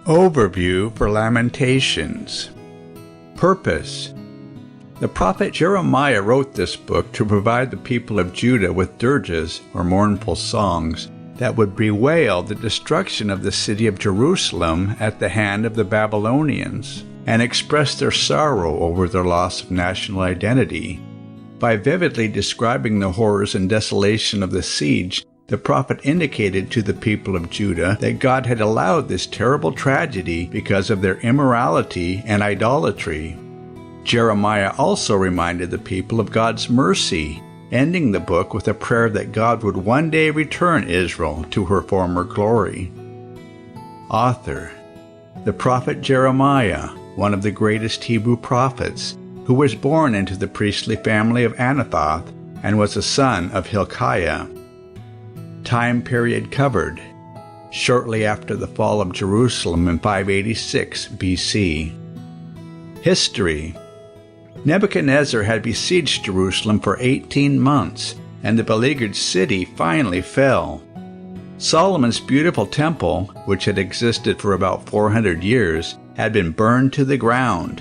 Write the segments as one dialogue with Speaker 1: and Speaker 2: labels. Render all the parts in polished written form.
Speaker 1: Overview for Lamentations. Purpose. The prophet Jeremiah wrote this book to provide the people of Judah with dirges, or mournful songs, that would bewail the destruction of the city of Jerusalem at the hand of the Babylonians, and express their sorrow over their loss of national identity. By vividly describing the horrors and desolation of the siege, the prophet indicated to the people of Judah that God had allowed this terrible tragedy because of their immorality and idolatry. Jeremiah also reminded the people of God's mercy, ending the book with a prayer that God would one day return Israel to her former glory. Author. The prophet Jeremiah, one of the greatest Hebrew prophets, who was born into the priestly family of Anathoth and was a son of Hilkiah. Time period covered: shortly after the fall of Jerusalem in 586 BC. History. Nebuchadnezzar had besieged Jerusalem for 18 months, and the beleaguered city finally fell. Solomon's beautiful temple, which had existed for about 400 years, had been burned to the ground.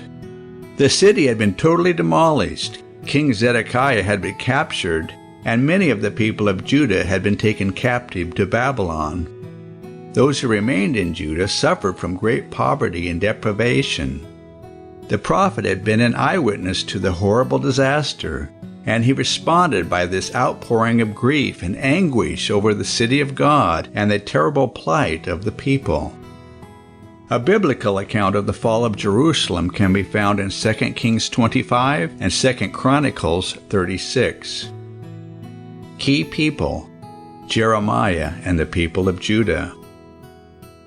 Speaker 1: The city had been totally demolished, King Zedekiah had been captured, and many of the people of Judah had been taken captive to Babylon. Those who remained in Judah suffered from great poverty and deprivation. The prophet had been an eyewitness to the horrible disaster, and he responded by this outpouring of grief and anguish over the city of God and the terrible plight of the people. A biblical account of the fall of Jerusalem can be found in 2 Kings 25 and 2 Chronicles 36. Key people: Jeremiah and the people of Judah.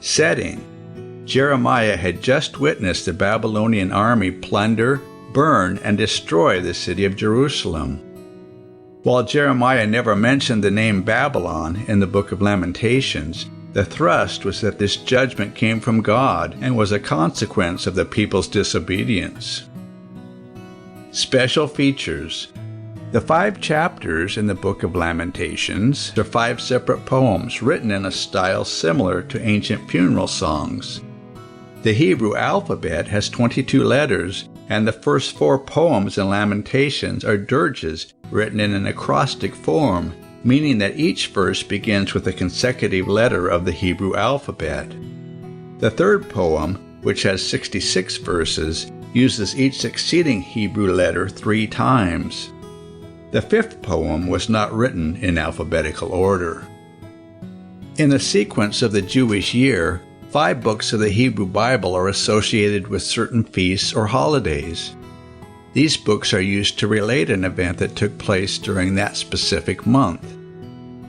Speaker 1: Setting: Jeremiah had just witnessed the Babylonian army plunder, burn, and destroy the city of Jerusalem. While Jeremiah never mentioned the name Babylon in the book of Lamentations, the thrust was that this judgment came from God and was a consequence of the people's disobedience. Special features. The 5 chapters in the book of Lamentations are 5 separate poems written in a style similar to ancient funeral songs. The Hebrew alphabet has 22 letters, and the first 4 poems in Lamentations are dirges written in an acrostic form, meaning that each verse begins with a consecutive letter of the Hebrew alphabet. The third poem, which has 66 verses, uses each succeeding Hebrew letter 3 times. The 5th poem was not written in alphabetical order. In the sequence of the Jewish year, 5 books of the Hebrew Bible are associated with certain feasts or holidays. These books are used to relate an event that took place during that specific month.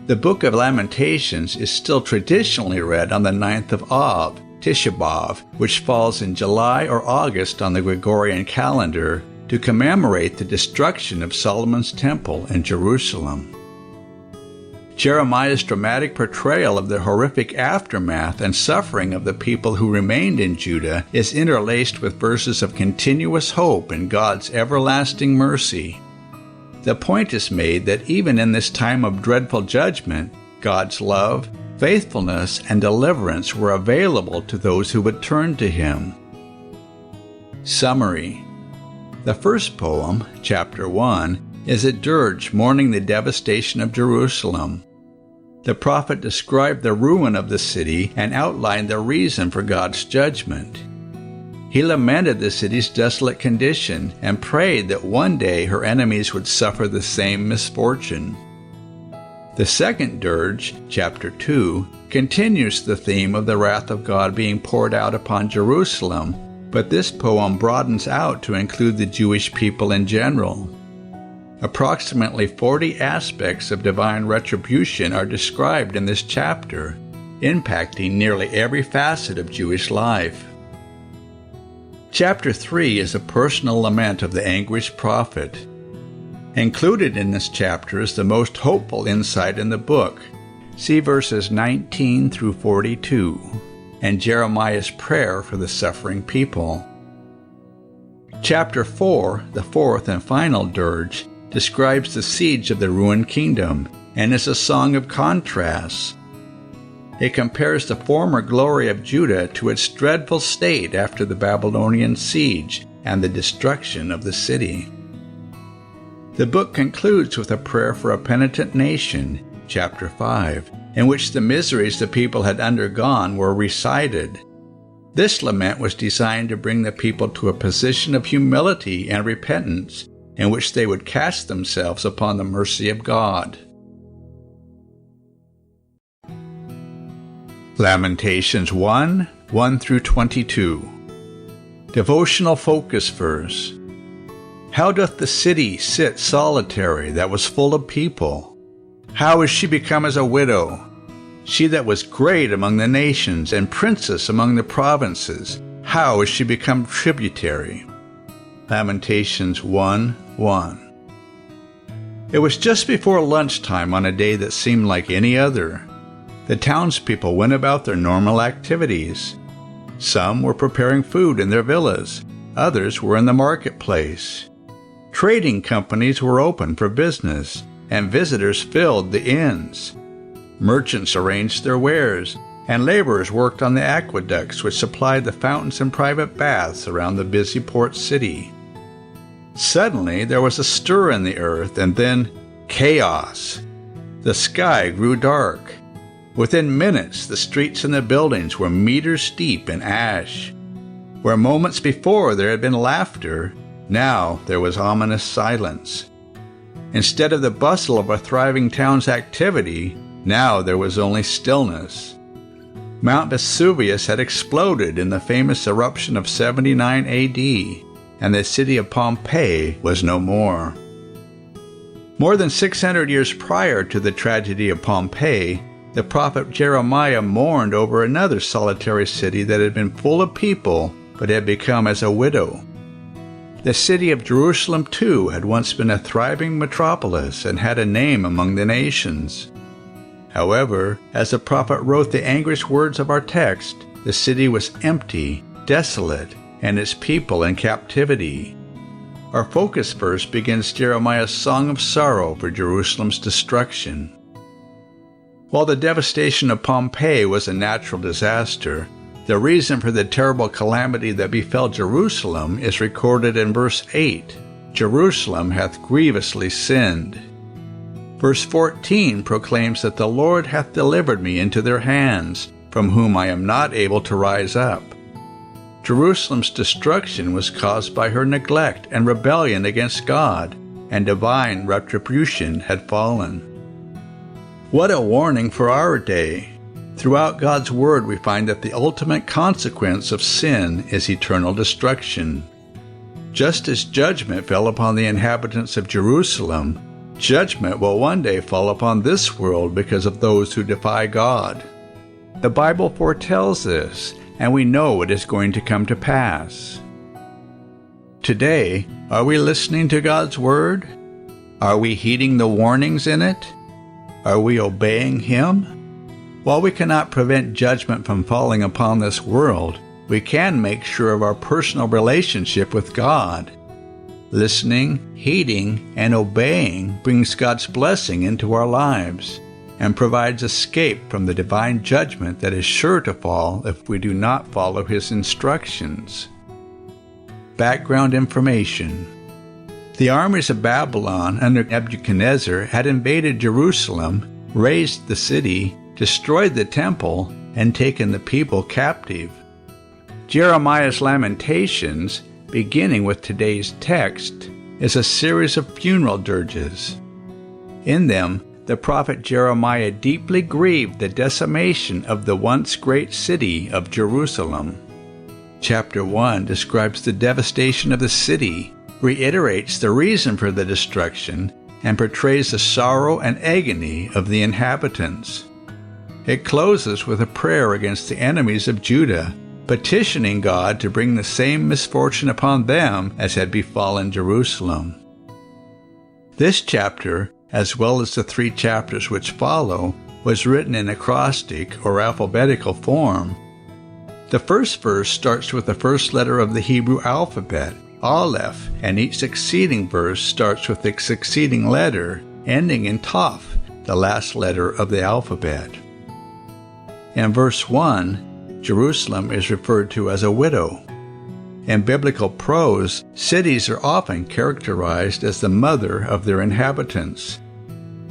Speaker 1: The book of Lamentations is still traditionally read on the 9th of Av, Tisha B'Av, which falls in July or August on the Gregorian calendar, to commemorate the destruction of Solomon's temple in Jerusalem. Jeremiah's dramatic portrayal of the horrific aftermath and suffering of the people who remained in Judah is interlaced with verses of continuous hope in God's everlasting mercy. The point is made that even in this time of dreadful judgment, God's love, faithfulness, and deliverance were available to those who would turn to Him. Summary. The first poem, chapter 1, is a dirge mourning the devastation of Jerusalem. The prophet described the ruin of the city and outlined the reason for God's judgment. He lamented the city's desolate condition and prayed that one day her enemies would suffer the same misfortune. The second dirge, chapter 2, continues the theme of the wrath of God being poured out upon Jerusalem, but this poem broadens out to include the Jewish people in general. Approximately 40 aspects of divine retribution are described in this chapter, impacting nearly every facet of Jewish life. Chapter 3 is a personal lament of the anguished prophet. Included in this chapter is the most hopeful insight in the book. See verses 19 through 42. And Jeremiah's prayer for the suffering people. Chapter 4, the 4th and final dirge, describes the siege of the ruined kingdom and is a song of contrasts. It compares the former glory of Judah to its dreadful state after the Babylonian siege and the destruction of the city. The book concludes with a prayer for a penitent nation, chapter 5, in which the miseries the people had undergone were recited. This lament was designed to bring the people to a position of humility and repentance, in which they would cast themselves upon the mercy of God. Lamentations 1 through 22. Devotional focus verse. How doth the city sit solitary that was full of people? How is she become as a widow? She that was great among the nations and princess among the provinces, how is she become tributary? Lamentations 1:1. It was just before lunchtime on a day that seemed like any other. The townspeople went about their normal activities. Some were preparing food in their villas, others were in the marketplace. Trading companies were open for business, and visitors filled the inns. Merchants arranged their wares, and laborers worked on the aqueducts which supplied the fountains and private baths around the busy port city. Suddenly there was a stir in the earth, and then chaos. The sky grew dark. Within minutes, the streets and the buildings were meters deep in ash. Where moments before there had been laughter, now there was ominous silence. Instead of the bustle of a thriving town's activity, now there was only stillness. Mount Vesuvius had exploded in the famous eruption of 79 AD, and the city of Pompeii was no more. More than 600 years prior to the tragedy of Pompeii, the prophet Jeremiah mourned over another solitary city that had been full of people but had become as a widow. The city of Jerusalem, too, had once been a thriving metropolis and had a name among the nations. However, as the prophet wrote the anguished words of our text, the city was empty, desolate, and its people in captivity. Our focus verse begins Jeremiah's song of sorrow for Jerusalem's destruction. While the devastation of Pompeii was a natural disaster, the reason for the terrible calamity that befell Jerusalem is recorded in verse 8. Jerusalem hath grievously sinned. Verse 14 proclaims that the Lord hath delivered me into their hands, from whom I am not able to rise up. Jerusalem's destruction was caused by her neglect and rebellion against God, and divine retribution had fallen. What a warning for our day! Throughout God's Word we find that the ultimate consequence of sin is eternal destruction. Just as judgment fell upon the inhabitants of Jerusalem, judgment will one day fall upon this world because of those who defy God. The Bible foretells this, and we know it is going to come to pass. Today, are we listening to God's Word? Are we heeding the warnings in it? Are we obeying Him? While we cannot prevent judgment from falling upon this world, we can make sure of our personal relationship with God. Listening, heeding, and obeying brings God's blessing into our lives and provides escape from the divine judgment that is sure to fall if we do not follow His instructions. Background information. The armies of Babylon under Nebuchadnezzar had invaded Jerusalem, razed the city, destroyed the temple, and taken the people captive. Jeremiah's Lamentations, beginning with today's text, is a series of funeral dirges. In them, the prophet Jeremiah deeply grieved the decimation of the once great city of Jerusalem. Chapter 1 describes the devastation of the city, reiterates the reason for the destruction, and portrays the sorrow and agony of the inhabitants. It closes with a prayer against the enemies of Judah, petitioning God to bring the same misfortune upon them as had befallen Jerusalem. This chapter, as well as the 3 chapters which follow, was written in acrostic or alphabetical form. The first verse starts with the first letter of the Hebrew alphabet, Aleph, and each succeeding verse starts with the succeeding letter, ending in Toph, the last letter of the alphabet. In verse 1, Jerusalem is referred to as a widow. In biblical prose, cities are often characterized as the mother of their inhabitants.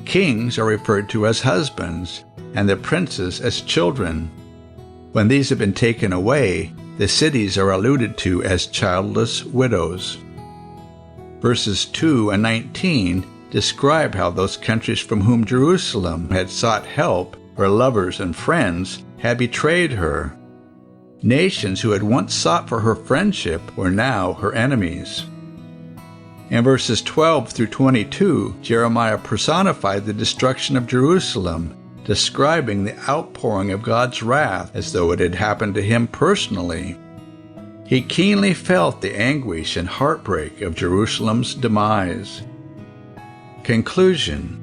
Speaker 1: Kings are referred to as husbands, and the princes as children. When these have been taken away, the cities are alluded to as childless widows. Verses 2 and 19 describe how those countries from whom Jerusalem had sought help, her lovers and friends, had betrayed her. Nations who had once sought for her friendship were now her enemies. In verses 12 through 22, Jeremiah personified the destruction of Jerusalem, describing the outpouring of God's wrath as though it had happened to him personally. He keenly felt the anguish and heartbreak of Jerusalem's demise. Conclusion: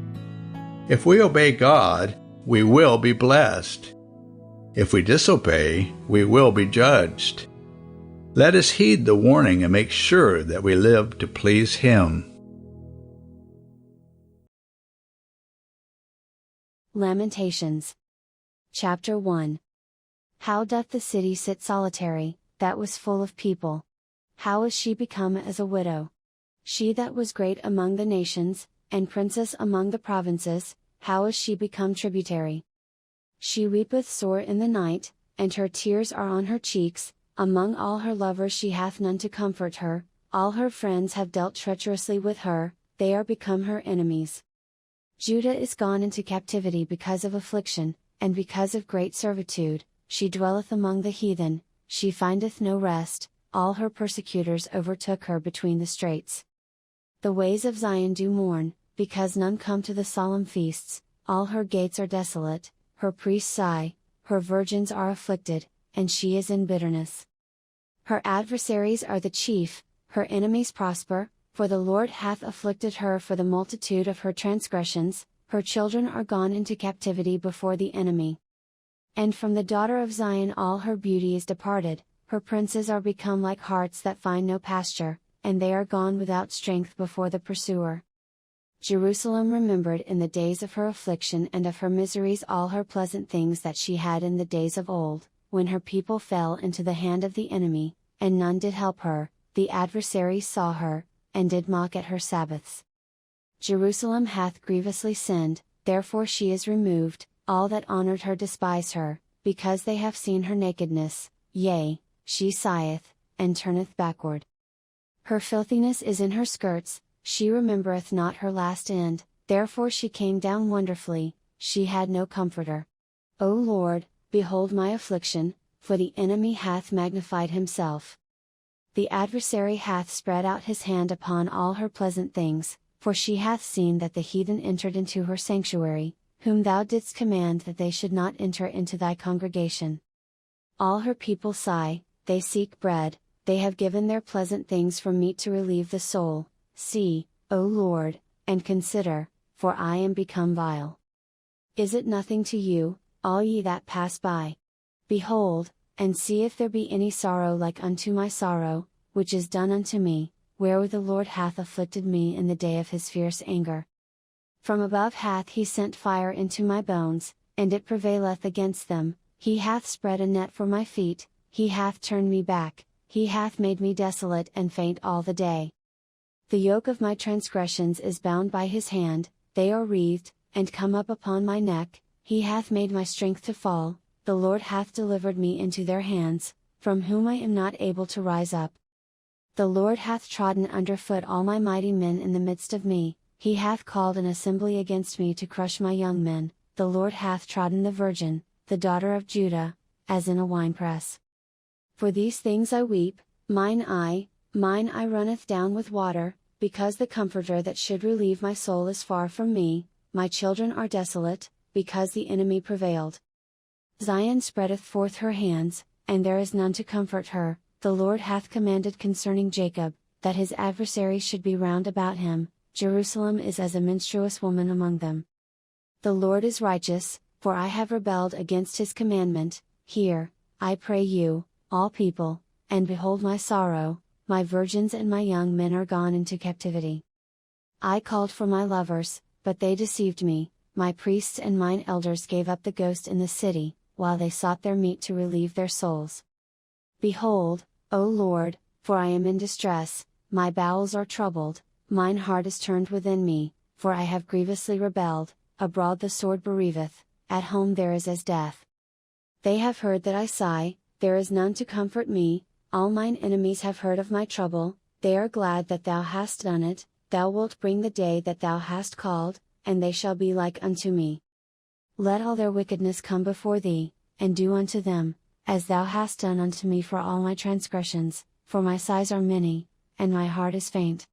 Speaker 1: if we obey God, we will be blessed. If we disobey, we will be judged. Let us heed the warning and make sure that we live to please Him.
Speaker 2: Lamentations. Chapter 1. How doth the city sit solitary, that was full of people? How is she become as a widow? She that was great among the nations, and princess among the provinces, how is she become tributary? She weepeth sore in the night, and her tears are on her cheeks. Among all her lovers she hath none to comfort her, all her friends have dealt treacherously with her, they are become her enemies. Judah is gone into captivity because of affliction, and because of great servitude, she dwelleth among the heathen, she findeth no rest, all her persecutors overtook her between the straits. The ways of Zion do mourn, because none come to the solemn feasts, all her gates are desolate, her priests sigh, her virgins are afflicted, and she is in bitterness. Her adversaries are the chief, her enemies prosper, for the Lord hath afflicted her for the multitude of her transgressions, her children are gone into captivity before the enemy. And from the daughter of Zion all her beauty is departed, her princes are become like harts that find no pasture, and they are gone without strength before the pursuer. Jerusalem remembered in the days of her affliction and of her miseries all her pleasant things that she had in the days of old, when her people fell into the hand of the enemy, and none did help her, the adversaries saw her, and did mock at her Sabbaths. Jerusalem hath grievously sinned, therefore she is removed, all that honored her despise her, because they have seen her nakedness, yea, she sigheth, and turneth backward. Her filthiness is in her skirts, she remembereth not her last end, therefore she came down wonderfully, she had no comforter. O Lord, behold my affliction, for the enemy hath magnified himself. The adversary hath spread out his hand upon all her pleasant things, for she hath seen that the heathen entered into her sanctuary, whom thou didst command that they should not enter into thy congregation. All her people sigh, they seek bread, they have given their pleasant things for meat to relieve the soul. See, O Lord, and consider, for I am become vile. Is it nothing to you, all ye that pass by? Behold, and see if there be any sorrow like unto my sorrow, which is done unto me, wherewith the Lord hath afflicted me in the day of his fierce anger. From above hath he sent fire into my bones, and it prevaileth against them, he hath spread a net for my feet, he hath turned me back, he hath made me desolate and faint all the day. The yoke of my transgressions is bound by his hand, they are wreathed, and come up upon my neck, he hath made my strength to fall, the Lord hath delivered me into their hands, from whom I am not able to rise up. The Lord hath trodden under foot all my mighty men in the midst of me, he hath called an assembly against me to crush my young men, the Lord hath trodden the virgin, the daughter of Judah, as in a winepress. For these things I weep, mine eye runneth down with water, because the Comforter that should relieve my soul is far from me, my children are desolate, because the enemy prevailed. Zion spreadeth forth her hands, and there is none to comfort her, the Lord hath commanded concerning Jacob, that his adversaries should be round about him, Jerusalem is as a menstruous woman among them. The Lord is righteous, for I have rebelled against his commandment, hear, I pray you, all people, and behold my sorrow, my virgins and my young men are gone into captivity. I called for my lovers, but they deceived me, my priests and mine elders gave up the ghost in the city, while they sought their meat to relieve their souls. Behold, O Lord, for I am in distress, my bowels are troubled, mine heart is turned within me, for I have grievously rebelled, abroad the sword bereaveth, at home there is as death. They have heard that I sigh, there is none to comfort me, all mine enemies have heard of my trouble, they are glad that thou hast done it, thou wilt bring the day that thou hast called, and they shall be like unto me. Let all their wickedness come before thee, and do unto them, as thou hast done unto me for all my transgressions, for my sighs are many, and my heart is faint.